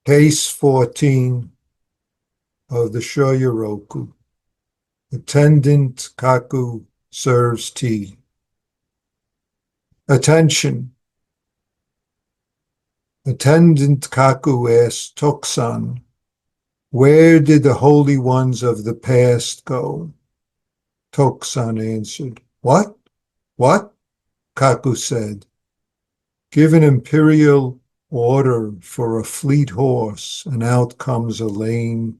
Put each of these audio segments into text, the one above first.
Case 14 of the Shoyoroku. Attendant Kaku serves tea. Attention! Attendant Kaku asked Tokusan, "Where did the holy ones of the past go?" Tokusan answered, "What? What?" Kaku said, "Give an imperial order for a fleet horse, and out comes a lame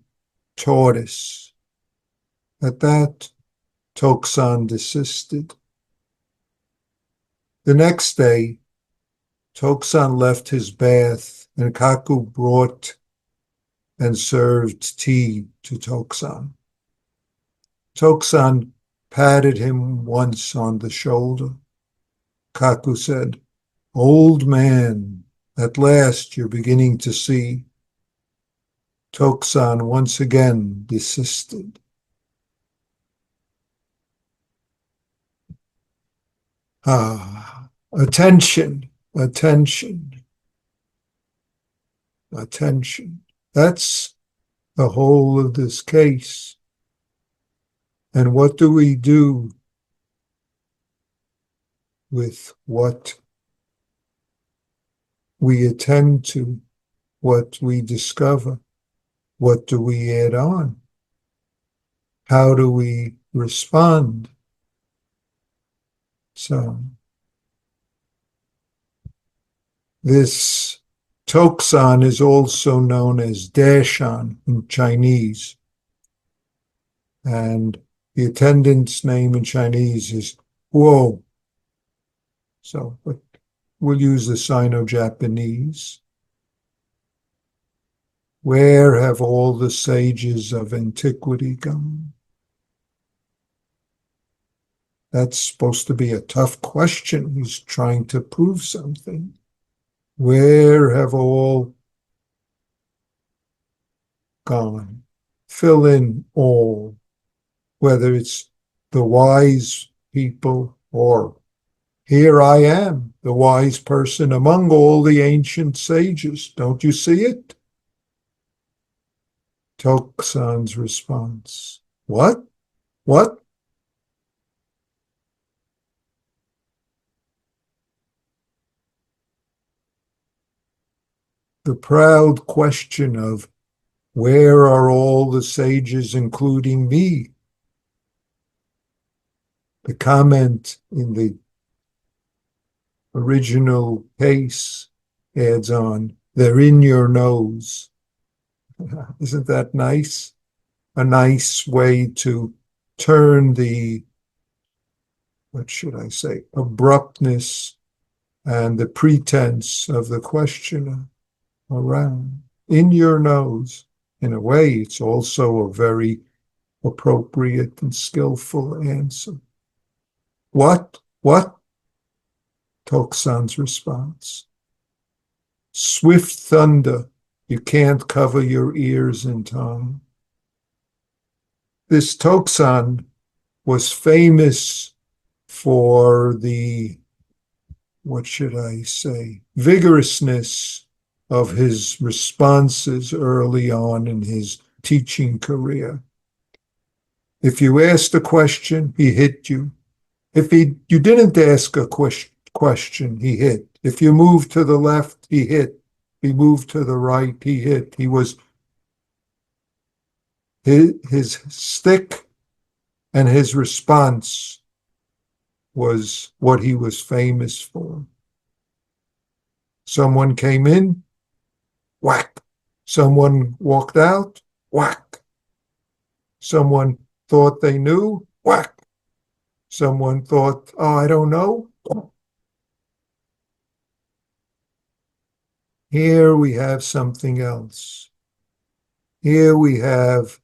tortoise." At that, Tokusan desisted. The next day, Tokusan left his bath, and Kaku brought and served tea to Tokusan. Tokusan patted him once on the shoulder. Kaku said, "Old man, at last you're beginning to see." Tokusan once again desisted. Attention, attention, attention. That's the whole of this case. And what do we do with what we attend to, what we discover? What do we add on? How do we respond? So, this Tokusan is also known as Dashan in Chinese. And the attendant's name in Chinese is Huo. So, but we'll use the Sino-Japanese. Where have all the sages of antiquity gone? That's supposed to be a tough question. He's trying to prove something. Where have all gone? Fill in all, whether it's the wise people or here I am, the wise person among all the ancient sages. Don't you see it? Tokusan's response, "What? What?" The proud question of where are all the sages, including me? The comment in the original case adds on, "They're in your nose." Isn't that nice? A nice way to turn the, what should I say, abruptness and the pretense of the questioner around. In your nose. In a way, it's also a very appropriate and skillful answer. What? What? Tokusan's response. Swift thunder. You can't cover your ears in time. This Tokusan was famous for the, what should I say, vigorousness of his responses early on in his teaching career. If you asked a question, he hit you. If you didn't ask a question, he hit. If you moved to the left, he hit. He moved to the right, he hit. He was, his stick and his response was what he was famous for. Someone came in, whack. Someone walked out, whack. Someone thought they knew, whack. Someone thought, oh, I don't know. Here we have something else. Here we have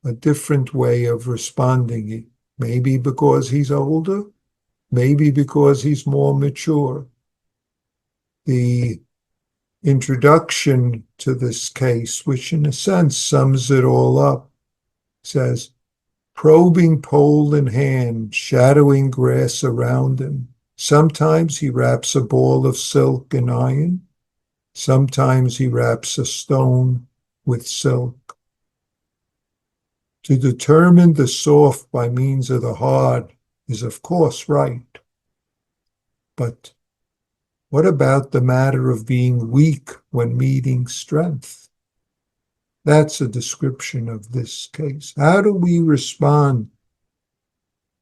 a different way of responding. Maybe because he's older, maybe because he's more mature. The introduction to this case, which in a sense sums it all up, says, probing pole in hand, shadowing grass around him. Sometimes he wraps a ball of silk in iron. Sometimes he wraps a stone with silk. To determine the soft by means of the hard is of course right. But what about the matter of being weak when meeting strength? That's a description of this case. How do we respond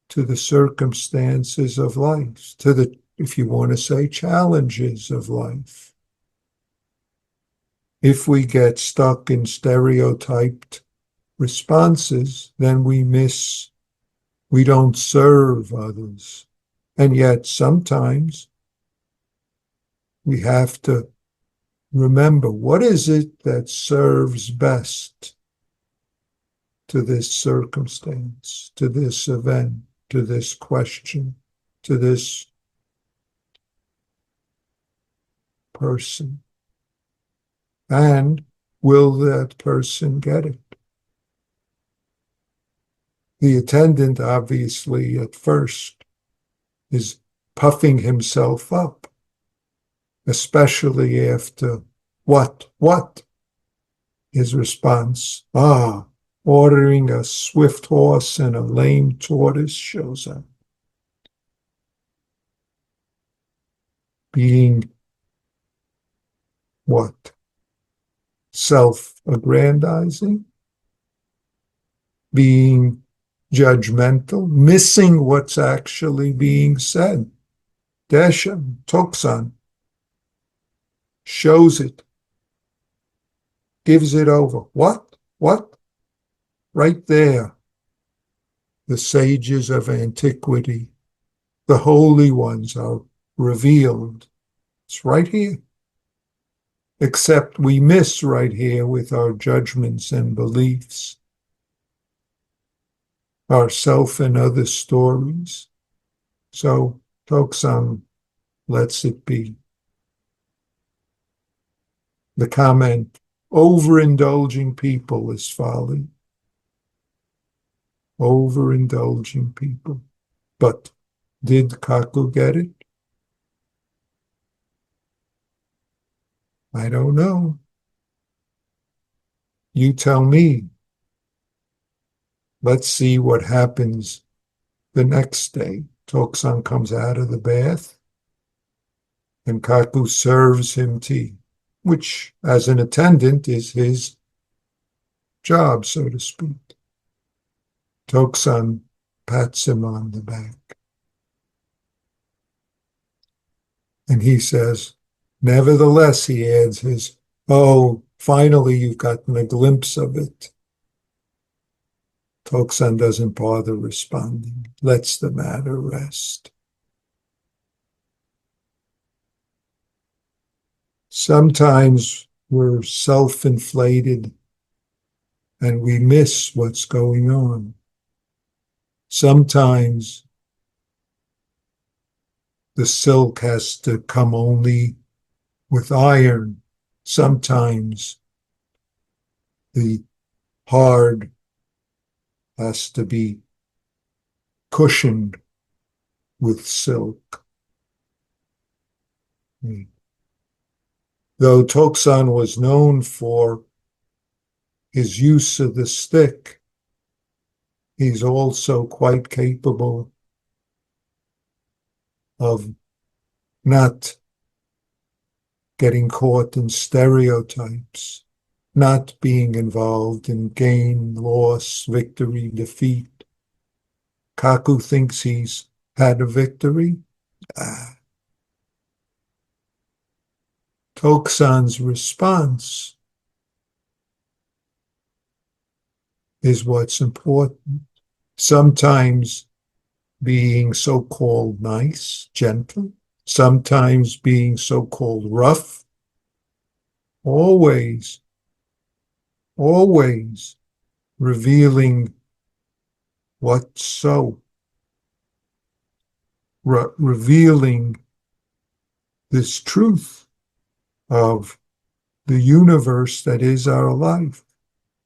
to the circumstances of life, to the, if you want to say, challenges of life? If we get stuck in stereotyped responses, then we don't serve others. And yet sometimes we have to remember, what is it that serves best to this circumstance, to this event, to this question, to this person? And will that person get it? The attendant, obviously, at first is puffing himself up, especially after what? His response, ordering a swift horse and a lame tortoise shows up. Being what? Self-aggrandizing? Being judgmental? Missing what's actually being said. Desha, Toksan, shows it, gives it over. What? Right there. The sages of antiquity, the holy ones are revealed. It's right here. Except we miss right here with our judgments and beliefs, our self and other stories. So Toksan lets it be. The comment, overindulging people is folly. Overindulging people. But did Kaku get it? I don't know. You tell me. Let's see what happens the next day. Toksan comes out of the bath and Kaku serves him tea, which as an attendant is his job, so to speak. Toksan pats him on the back. And he says, nevertheless, he adds his, finally you've gotten a glimpse of it. Toksan doesn't bother responding, lets the matter rest. Sometimes we're self-inflated and we miss what's going on. Sometimes the silk has to come only with iron. Sometimes the hard has to be cushioned with silk. Though Toksan was known for his use of the stick, he's also quite capable of not getting caught in stereotypes, not being involved in gain, loss, victory, defeat. Kaku thinks he's had a victory. Toksan's response is what's important. Sometimes being so-called nice, gentle, sometimes being so-called rough, always revealing what's so, revealing this truth of the universe that is our life.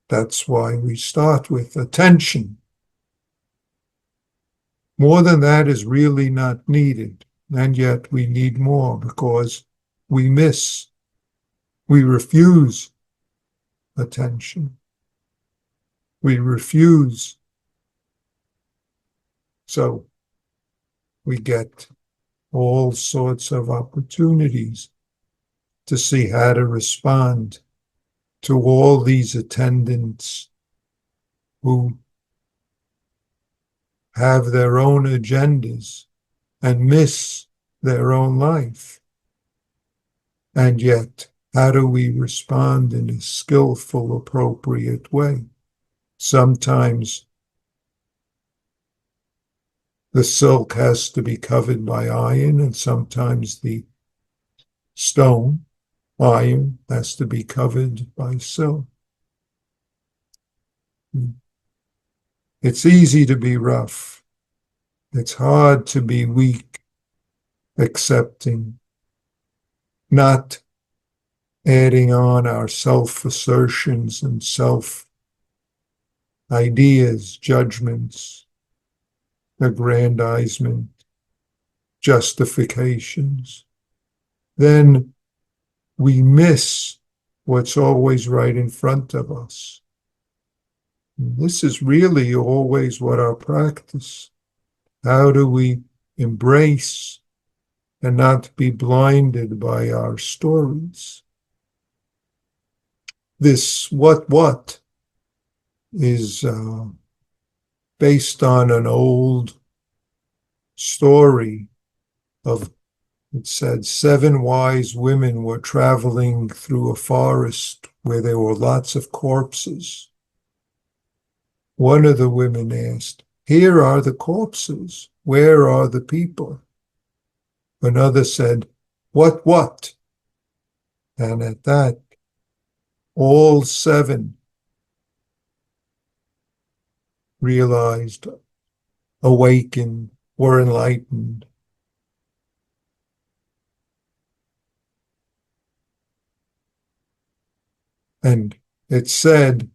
That's why we start with attention. More than that is really not needed, and yet we need more because we miss We refuse attention. We refuse. So we get all sorts of opportunities to see how to respond to all these attendants who have their own agendas and miss their own life. And yet, how do we respond in a skillful, appropriate way? Sometimes the silk has to be covered by iron, and sometimes the stone, iron, has to be covered by silk. It's easy to be rough. It's hard to be weak, accepting, not adding on our self-assertions and self-ideas, judgments, aggrandizement, justifications. Then we miss what's always right in front of us. This is really always what our practice. How do we embrace and not be blinded by our stories? This what is based on an old story of, it said, 7 wise women were traveling through a forest where there were lots of corpses. One of the women asked, "Here are the corpses. Where are the people?" Another said, What? And at that, all 7 realized, awakened, were enlightened. And it said,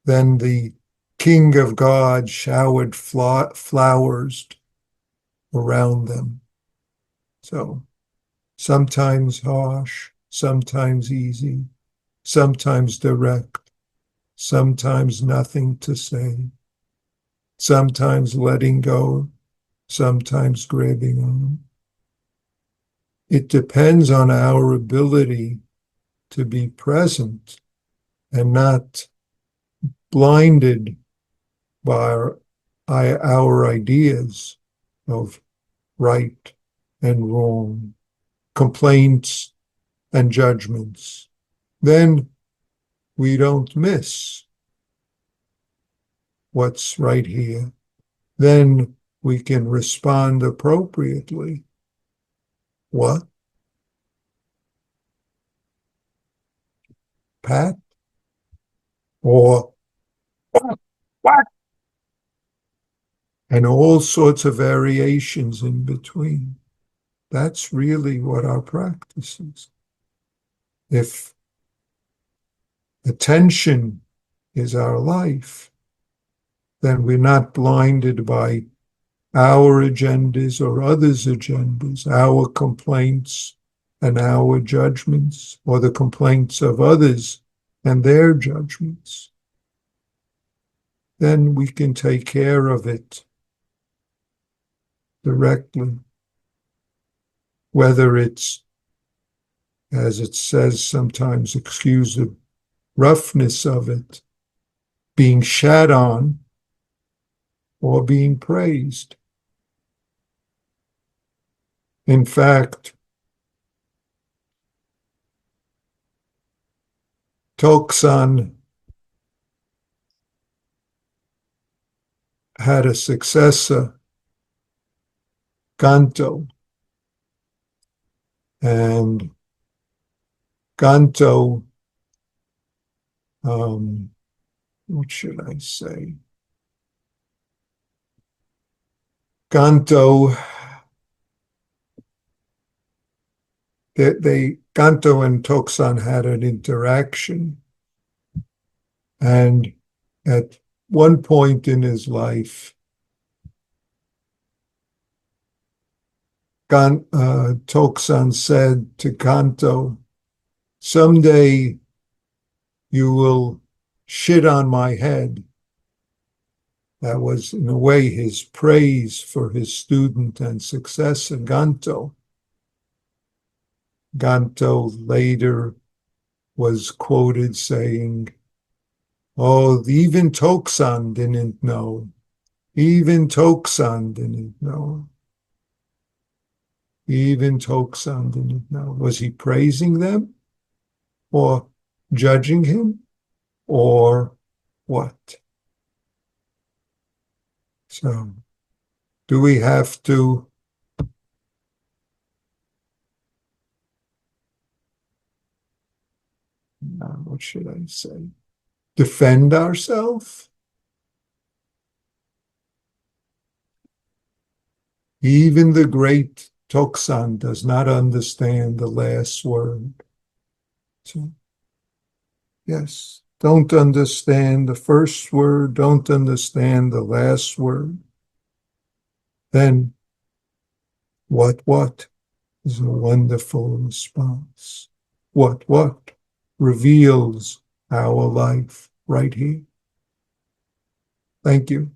then the King of God showered flowers around them. So sometimes harsh, sometimes easy, sometimes direct, sometimes nothing to say, sometimes letting go, sometimes grabbing on. It depends on our ability to be present and not blinded by our ideas of right and wrong, complaints and judgments. Then we don't miss what's right here. Then we can respond appropriately. What? Pat? Or what? And all sorts of variations in between. That's really what our practice is. If attention is our life, then we're not blinded by our agendas or others' agendas, our complaints and our judgments, or the complaints of others and their judgments. Then we can take care of it directly, whether it's, as it says sometimes, excuse the roughness of it, being shat on or being praised. In fact, Toksan had a successor, Ganto, and Ganto, what should I say? Ganto, Ganto and Toksan had an interaction, and at one point in his life, Toksan said to Ganto, Someday you will shit on my head. That was, in a way, his praise for his student and successor, Ganto. Ganto later was quoted saying, "Oh, even Tokusan didn't know. Even Tokusan didn't know. Even Tokusan didn't know." Was he praising them or judging him or what? So, do we have to what should I say? Defend ourselves? Even the great Tokusan does not understand the last word. So, yes, don't understand the first word, don't understand the last word. Then, what is a wonderful response. What reveals our life right here. Thank you.